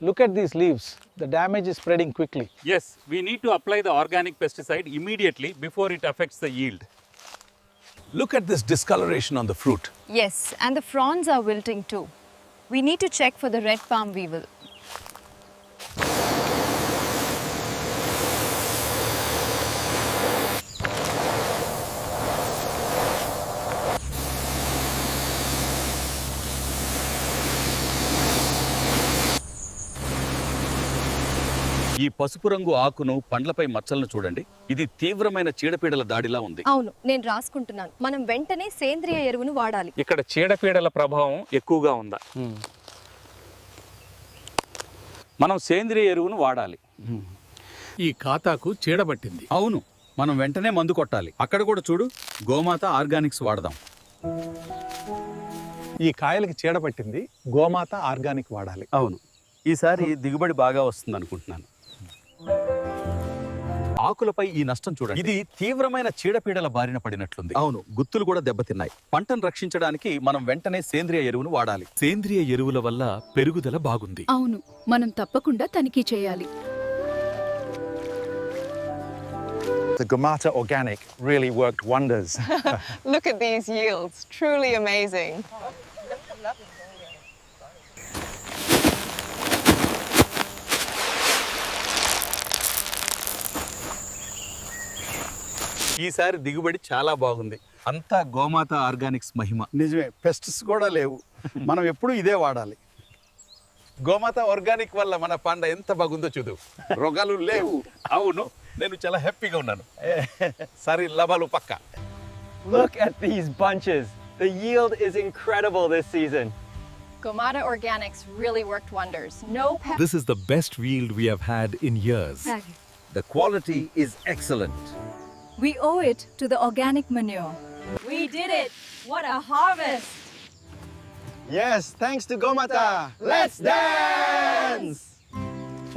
Look at these leaves. The damage is spreading quickly. Yes, we need to apply the organic pesticide immediately before it affects the yield. Look at this discoloration on the fruit. Yes, and the fronds are wilting too. We need to check for the red palm weevil. ఈ పసుపు రంగు ఆకును పండ్లపై మచ్చలను చూడండి. ఇది తీవ్రమైన చీడపీడల దాడిలా ఉంది. అవును, నేను రాసుకుంటున్నాను. మనం వెంటనే సేంద్రియ ఎరువును వాడాలి. ఇక్కడ చీడపీడల ప్రభావం ఎక్కువగా ఉందా? మనం సేంద్రియ ఎరువును వాడాలి. ఈ ఖాతాకు చీడబట్టింది. అవును, మనం వెంటనే మందు కొట్టాలి. అక్కడ కూడా చూడు, గోమాత ఆర్గానిక్స్ వాడదాం. ఈ కాయలకి చీడపట్టింది, గోమాత ఆర్గానిక్ వాడాలి. అవును, ఈసారి దిగుబడి బాగా వస్తుంది అనుకుంటున్నాను. ఆకులపై ఈ నష్టం చూడండి. ఇది తీవ్రమైన చీడపీడల బారిన పడినట్లుంది. అవును, గుత్తులు కూడా దెబ్బతిన్నాయి. పంటను రక్షించడానికి మనం వెంటనే సేంద్రియ ఎరువును వాడాలి. సేంద్రియ ఎరువుల వల్ల పెరుగుదల బాగుంది. అవును, మనం తప్పకుండా తనిఖీ చేయాలి. The Gomata Organic really worked wonders. Look at these yields, truly amazing. ఈసారి దిగుబడి చాలా బాగుంది. అంతా గోమాత ఆర్గానిక్స్ మహిమ. నిజమే, పెస్టిస్ కూడా లేవు. మనం ఎప్పుడు ఇదే వాడాలి. గోమాత ఆర్గానిక్ వల్ల మన పంట ఎంత బాగుందో చూడు. రోగాలు లేవు. అవును, నేను చాలా హ్యాపీగా ఉన్నాను. సరే, లాభాలు పక్క. Look at these bunches. The yield is incredible this season. Gomata Organics really worked wonders. No This is the best yield we have had in years. The quality is excellent. We owe it to the organic manure. We did it! What a harvest! Yes, thanks to Gomata. Let's dance!